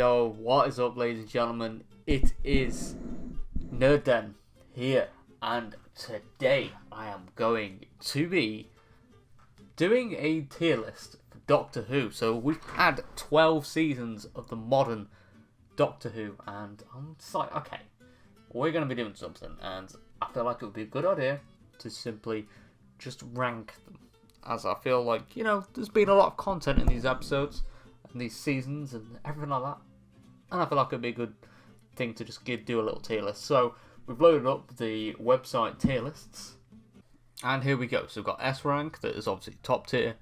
Yo, what is up, ladies and gentlemen? It is Nerd here, and today I am going to be doing a tier list for Doctor Who. So we've had 12 seasons of the modern Doctor Who, and I'm just like, okay, we're going to be doing something, and I feel like it would be a good idea to simply just rank them, as I feel like, you know, there's been a lot of content in these episodes and these seasons and everything like that, and I feel like it'd be a good thing to just do a little tier list. So we've loaded up the website tier lists, and here we go. So we've got S rank, that is obviously top tier,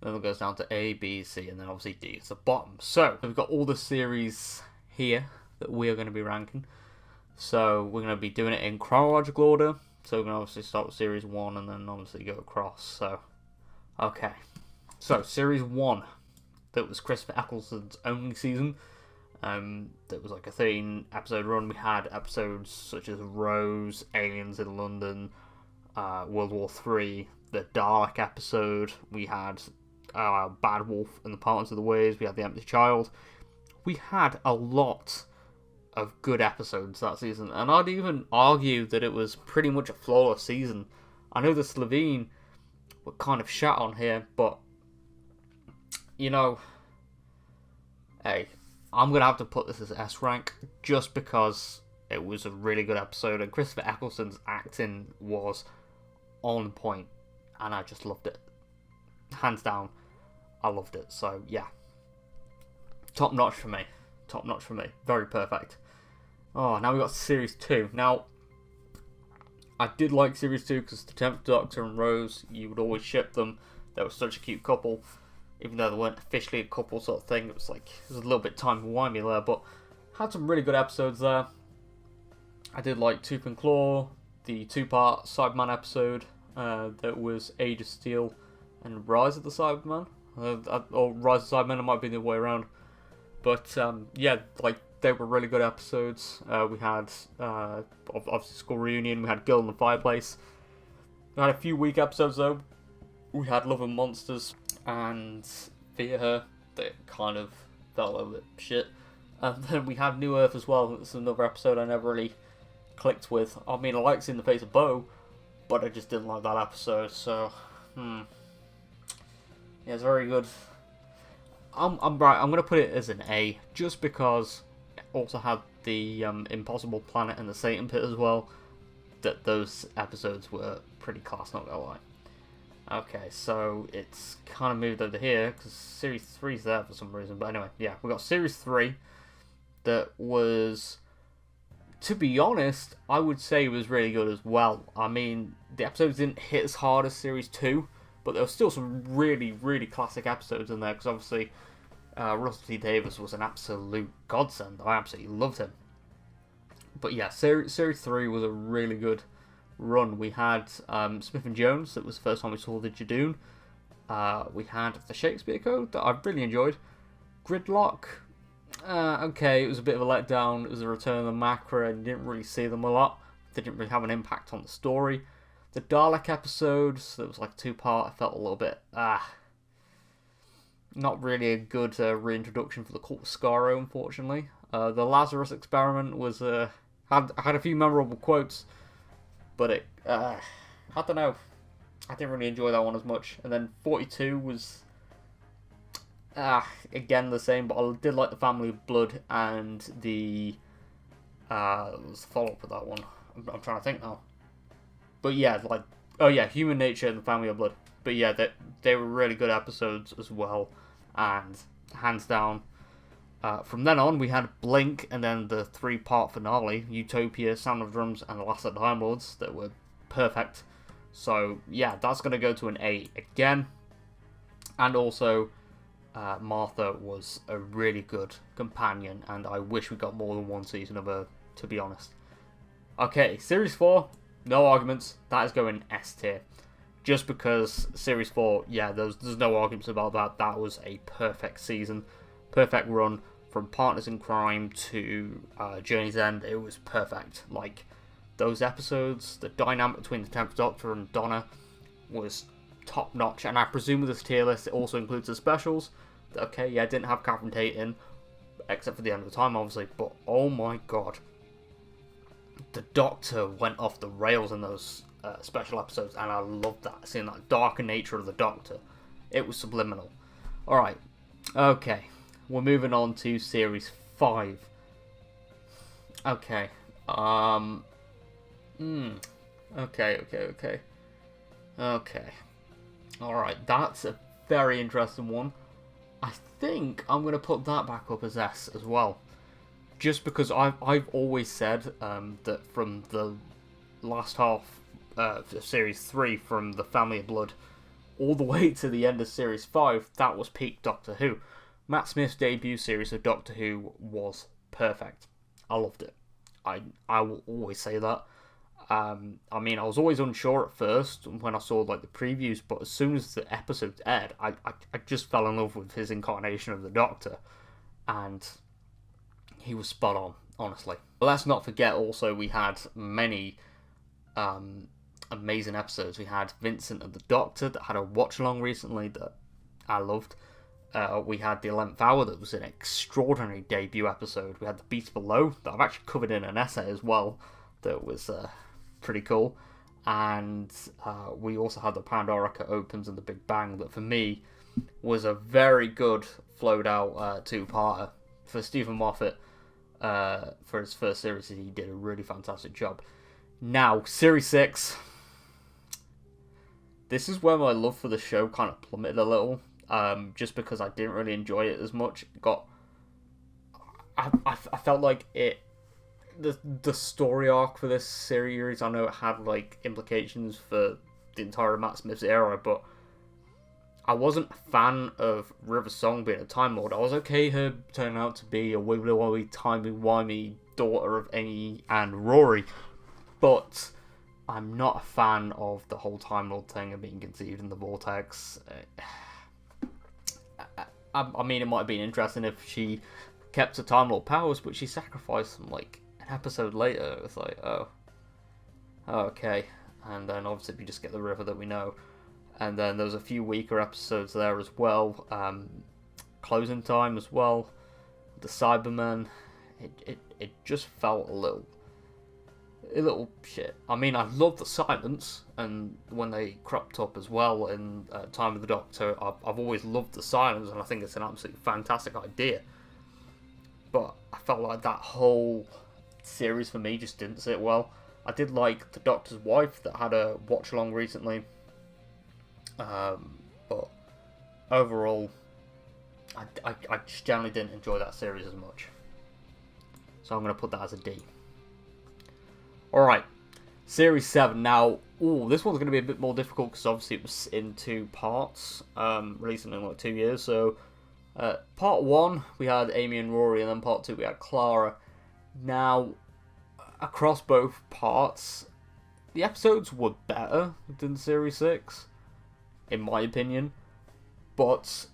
then it goes down to A, B, C, and then obviously D is the bottom. So we've got all the series here that we are going to be ranking. So we're going to be doing it in chronological order. So we're going to obviously start with series 1 and then obviously go across. So, okay. So, series 1, that was Christopher Eccleston's only season. That was like a 13 episode run. We had episodes such as Rose, Aliens in London, World War III, the Dalek episode. We had Bad Wolf and the Partners of the Ways. We had The Empty Child. We had a lot of good episodes that season, and I'd even argue that it was pretty much a flawless season. I know the Slovene were kind of shat on here, but you know, hey, I'm going to have to put this as S rank just because it was a really good episode, and Christopher Eccleston's acting was on point, and I just loved it. Hands down, I loved it. So yeah, top notch for me. Top notch for me. Very perfect. Oh, now we've got Series 2. Now, I did like Series 2 because the 10th Doctor and Rose, you would always ship them. They were such a cute couple. Even though they weren't officially a couple sort of thing. It was a little bit time-wimey there, but had some really good episodes there. I did like Tooth and Claw, the 2-part Cyberman episode that was Age of Steel and Rise of the Cyberman. Or Rise of the Cybermen, it might be the other way around. But yeah, they were really good episodes. We had obviously School Reunion, we had Girl in the Fireplace. We had a few weak episodes though. We had Love and Monsters and Fear Her, that kind of felt a little bit shit. And then we had New Earth as well. It's another episode I never really clicked with. I mean, I liked Seeing the Face of Bo, but I just didn't like that episode. So, yeah, it's very good. I'm right. I'm gonna put it as an A, just because it also had the Impossible Planet and the Satan Pit as well. That those episodes were pretty class, not gonna lie. Okay, so it's kind of moved over here because Series 3 is there for some reason. But anyway, yeah, we got Series 3 that was, to be honest, I would say was really good as well. I mean, the episodes didn't hit as hard as Series 2, but there were still some really, really classic episodes in there because obviously Russell T Davies was an absolute godsend. I absolutely loved him. But yeah, Series 3 was a really good run. We had Smith and Jones, that was the first time we saw the Jadoon. We had the Shakespeare Code, that I really enjoyed. Gridlock, okay, it was a bit of a letdown. It was a return of the Macra, and you didn't really see them a lot. They didn't really have an impact on the story. The Dalek episodes, that was like a 2-part, I felt a little bit, not really a good reintroduction for the Cult of Skaro, unfortunately. The Lazarus Experiment was, had a few memorable quotes, but it, I don't know, I didn't really enjoy that one as much. And then 42 was, again the same, but I did like the Family of Blood and the, was the follow-up of that one. I'm trying to think now. But yeah, Human Nature and the Family of Blood. But yeah, they were really good episodes as well, and hands down. From then on, we had Blink, and then the 3-part finale, Utopia, Sound of Drums, and The Last of the Time Lords, that were perfect. So, yeah, that's going to go to an A again. And also, Martha was a really good companion, and I wish we got more than one season of her, to be honest. Okay, Series 4, no arguments, that is going S tier. Just because Series 4, yeah, there's no arguments about that. That was a perfect season, perfect run. From Partners in Crime to Journey's End, it was perfect. Like, those episodes, the dynamic between the 10th Doctor and Donna was top notch. And I presume with this tier list, it also includes the specials. Okay, yeah, didn't have Catherine Tate in, except for the end of the time, obviously. But oh my god, the Doctor went off the rails in those special episodes, and I loved that, seeing that darker nature of the Doctor. It was subliminal. Alright, okay, we're moving on to Series 5. Okay, okay. Alright, that's a very interesting one. I think I'm going to put that back up as S as well. Just because I've always said that from the last half of Series 3, from the Family of Blood, all the way to the end of Series 5, that was peak Doctor Who. Matt Smith's debut series of Doctor Who was perfect. I loved it. I will always say that. I mean, I was always unsure at first when I saw like the previews, but as soon as the episodes aired, I just fell in love with his incarnation of the Doctor, and he was spot on, honestly. But let's not forget also we had many amazing episodes. We had Vincent and the Doctor that had a watch-along recently that I loved. We had the 11th Hour that was an extraordinary debut episode. We had The Beast Below that I've actually covered in an essay as well that was pretty cool. And we also had the Pandorica Opens and the Big Bang that for me was a very good flowed out two-parter. For Stephen Moffat, for his first series, he did a really fantastic job. Now, Series 6. This is where my love for the show kind of plummeted a little. Just because I didn't really enjoy it as much. I felt like the story arc for this series, I know it had like implications for the entire Matt Smith's era, but I wasn't a fan of River Song being a Time Lord. I was okay her turning out to be a wibbly-wobbly, timey-wimey daughter of Amy and Rory, but I'm not a fan of the whole Time Lord thing and being conceived in the vortex. I mean, it might have been interesting if she kept her Time Lord powers, but she sacrificed them like an episode later. It was like, oh, okay. And then obviously we just get the river that we know. And then there was a few weaker episodes there as well. Closing Time as well. The Cybermen. It just felt a little shit. I mean, I love the silence, and when they cropped up as well in Time of the Doctor, I've always loved the silence, and I think it's an absolutely fantastic idea. But I felt like that whole series for me just didn't sit well. I did like the Doctor's wife that had a watch along recently, but overall, I just generally didn't enjoy that series as much. So I'm going to put that as a D. Alright, Series 7. Now, this one's going to be a bit more difficult because obviously it was in 2 parts, releasing in like 2 years. So, part 1, we had Amy and Rory, and then part 2, we had Clara. Now, across both parts, the episodes were better than Series 6, in my opinion. But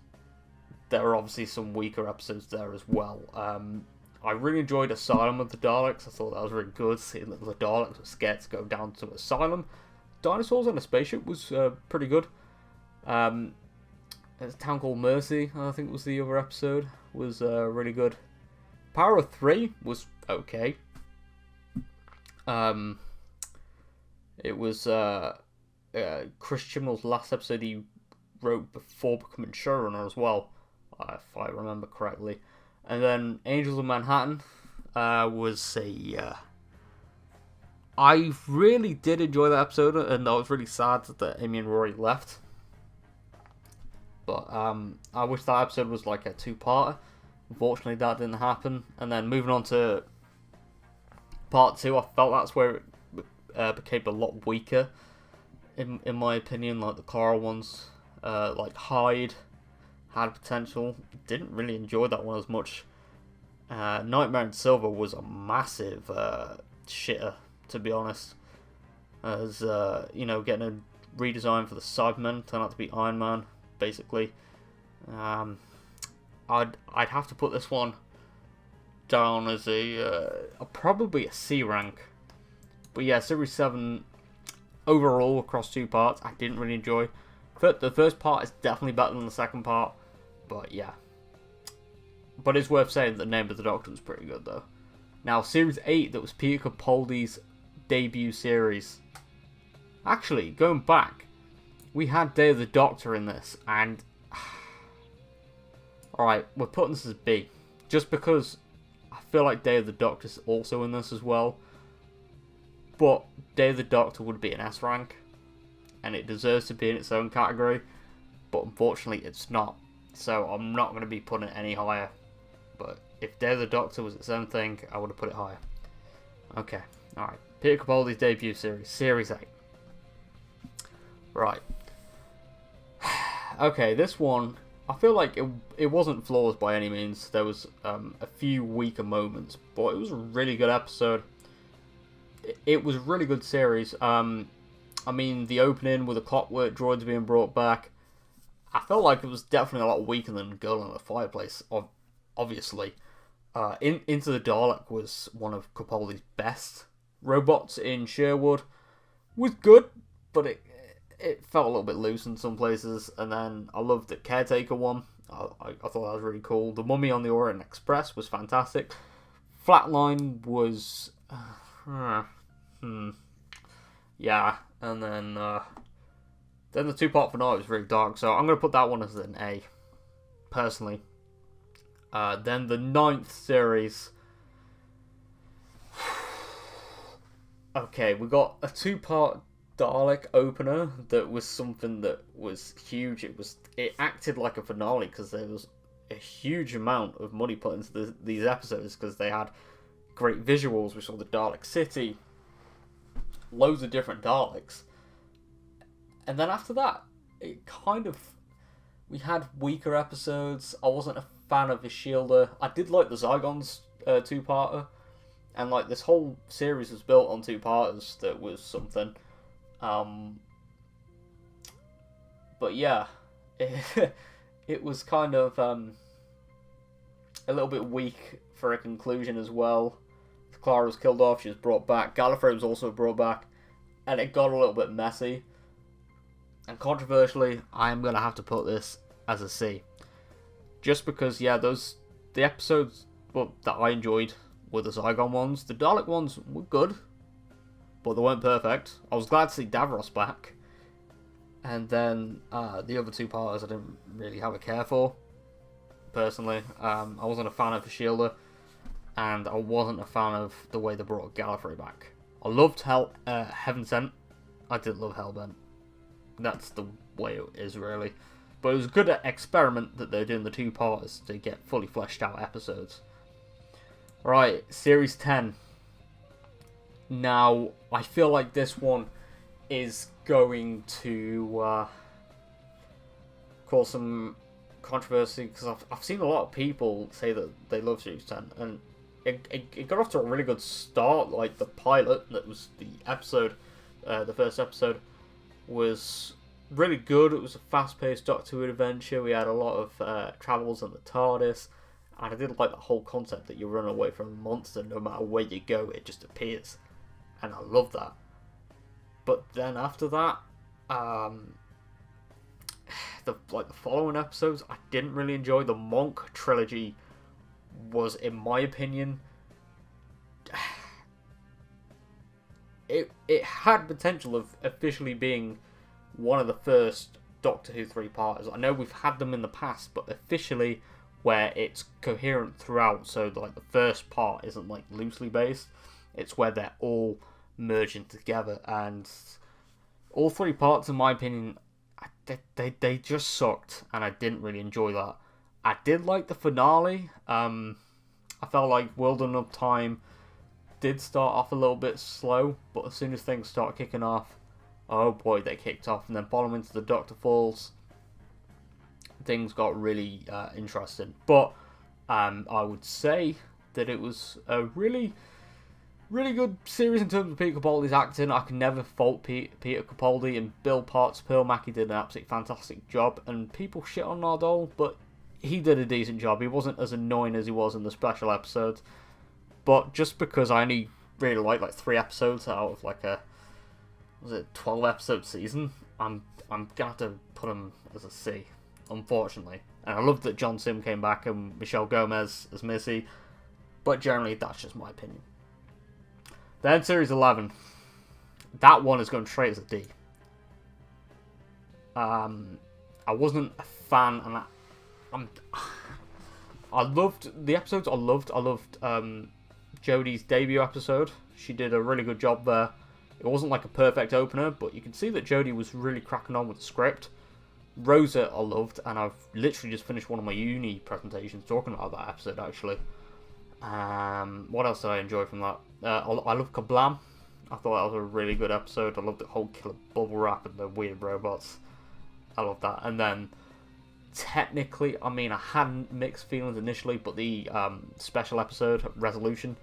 there are obviously some weaker episodes there as well. I really enjoyed Asylum of the Daleks. I thought that was really good, seeing that the Daleks were scared to go down to Asylum. Dinosaurs on a Spaceship was pretty good. There's a Town Called Mercy, I think was the other episode, was really good. Power of 3 was okay. It was Chris Chibnall's last episode he wrote before becoming showrunner as well, if I remember correctly. And then Angels of Manhattan was I really did enjoy that episode, and I was really sad that Amy and Rory left. But I wish that episode was like a 2-parter. Unfortunately, that didn't happen. And then moving on to part 2, I felt that's where it became a lot weaker, in my opinion. Like the Clara ones, like Hyde had potential. Didn't really enjoy that one as much. Nightmare in Silver was a massive shitter, to be honest. As getting a redesign for the Cybermen turned out to be Iron Man, basically. I'd have to put this one down as probably a C rank. But yeah, Series 7 overall across 2 parts, I didn't really enjoy. The first part is definitely better than the second part, but yeah. But it's worth saying that the name of the Doctor was pretty good, though. Now, Series 8, that was Peter Capaldi's debut series. Actually, going back, we had Day of the Doctor in this, and... Alright, we're putting this as B. Just because I feel like Day of the Doctor's also in this as well. But Day of the Doctor would be an S rank. And it deserves to be in its own category. But unfortunately, it's not. So I'm not going to be putting it any higher. But if Day of the Doctor was its own thing, I would have put it higher. Okay, alright. Peter Capaldi's debut series, Series 8. Right. Okay, this one, I feel like it wasn't flawless by any means. There was a few weaker moments, but it was a really good episode. It was a really good series. I mean, the opening with the clockwork droids being brought back, I felt like it was definitely a lot weaker than Girl in the Fireplace, obviously. Into the Dalek was one of Capaldi's best. Robots in Sherwood was good, but it felt a little bit loose in some places. And then I loved the Caretaker one. I thought that was really cool. The Mummy on the Orient Express was fantastic. Flatline was... yeah, and then the two-part finale was really dark, so I'm going to put that one as an A, personally. Then the 9th series. Okay, we got a two-part Dalek opener that was something that was huge. It acted like a finale because there was a huge amount of money put into these episodes because they had great visuals. We saw the Dalek City, loads of different Daleks, and then after that, we had weaker episodes. I wasn't a fan of Ishilda. I did like the Zygons two-parter, and like this whole series was built on two-parters. That was something. But yeah, it was kind of a little bit weak for a conclusion as well. Clara was killed off, she was brought back. Gallifrey was also brought back, and it got a little bit messy. And controversially, I am going to have to put this as a C. Just because, yeah, the episodes that I enjoyed were the Zygon ones. The Dalek ones were good, but they weren't perfect. I was glad to see Davros back. And then the other two parters I didn't really have a care for, personally. I wasn't a fan of Ishilda, and I wasn't a fan of the way they brought Gallifrey back. I loved Heaven Sent. I didn't love Hellbent. That's the way it is, really. But it was a good experiment that they're doing the two parters to get fully fleshed out episodes. Right, Series 10. Now, I feel like this one is going to cause some controversy, because I've seen a lot of people say that they love Series 10, and it got off to a really good start. Like the pilot, that was the episode, the first episode, was really good. It was a fast-paced Doctor Who adventure. We had a lot of travels in the TARDIS, and I did like the whole concept that you run away from a monster, no matter where you go, it just appears, and I love that. But then after that, the following episodes, I didn't really enjoy. The Monk trilogy was, in my opinion, it had potential of officially being one of the first Doctor Who 3-parters. I know we've had them in the past, but officially where it's coherent throughout, so the first part isn't like loosely based. It's where they're all merging together, and all 3 parts, in my opinion, they just sucked, and I didn't really enjoy that. I did like the finale. I felt like World Enough Time did start off a little bit slow, but as soon as things start kicking off, oh boy, they kicked off. And then following into the Doctor Falls, things got really interesting. But I would say that it was a really, really good series in terms of Peter Capaldi's acting. I can never fault Peter Capaldi, and Bill Potts, Pearl Mackie did an absolutely fantastic job. And people shit on Nardole, but he did a decent job. He wasn't as annoying as he was in the special episodes. But just because I only really like 3 episodes out of a 12 episode season, I'm gonna have to put him as a C. unfortunately. And I love that John Sim came back and Michelle Gomez as Missy, but generally that's just my opinion. Then Series 11. That one is going straight as a D. I wasn't a fan, and I loved the episodes. I loved Jodie's debut episode. She did a really good job there. It wasn't like a perfect opener, but you can see that Jodie was really cracking on with the script. Rosa I loved, and I've literally just finished one of my uni presentations talking about that episode, actually. What else did I enjoy from that? I love Kablam. I thought that was a really good episode. I loved the whole killer bubble wrap and the weird robots. I love that. And then, technically, I mean, I had mixed feelings initially, but the special episode, Resolution,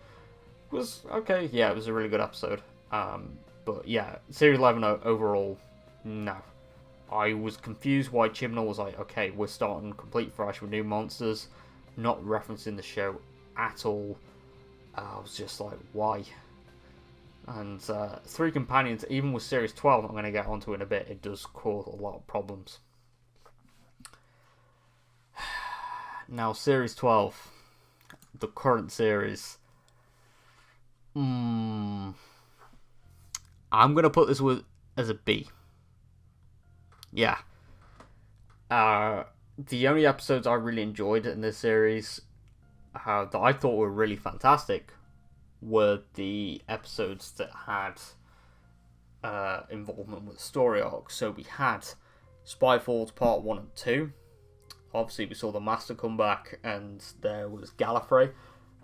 was okay. Yeah, it was a really good episode. But yeah, Series 11 overall, no. I was confused why Chibnall was like, okay, we're starting complete fresh with new monsters, not referencing the show at all. I was just like, why? And 3 companions, even with Series 12, I'm going to get onto in a bit, it does cause a lot of problems. Now, Series 12, the current series. I'm going to put this as a B. Yeah. The only episodes I really enjoyed in this series that I thought were really fantastic were the episodes that had involvement with story arcs. So we had Spyfalls Part 1 and 2. Obviously, we saw the Master come back, and there was Gallifrey.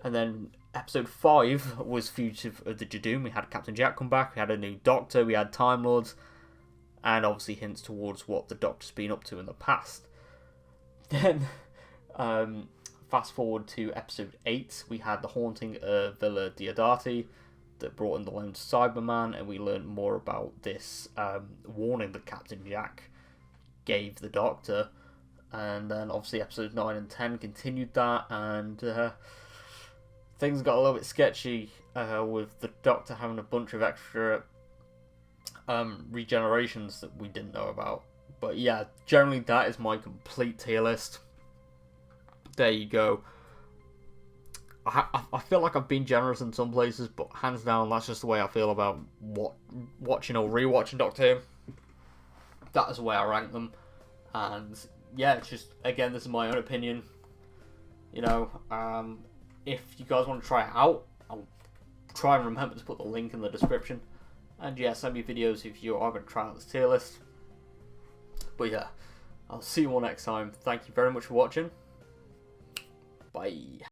And then episode 5 was Fugitive of the Jadoon. We had Captain Jack come back, we had a new Doctor, we had Time Lords, and obviously hints towards what the Doctor's been up to in the past. Then, fast forward to episode 8, we had the Haunting of Villa Diodati that brought in the Lone Cyberman, and we learned more about this warning that Captain Jack gave the Doctor. And then obviously episodes 9 and 10 continued that, and things got a little bit sketchy with the Doctor having a bunch of extra regenerations that we didn't know about. But yeah, generally that is my complete tier list. There you go. I feel like I've been generous in some places, but hands down, that's just the way I feel about watching or rewatching Doctor Who. That is the way I rank them. And yeah, it's just, again, this is my own opinion. You know, if you guys want to try it out, I'll try and remember to put the link in the description. And yeah, send me videos if you are going to try out this tier list. But yeah, I'll see you all next time. Thank you very much for watching. Bye.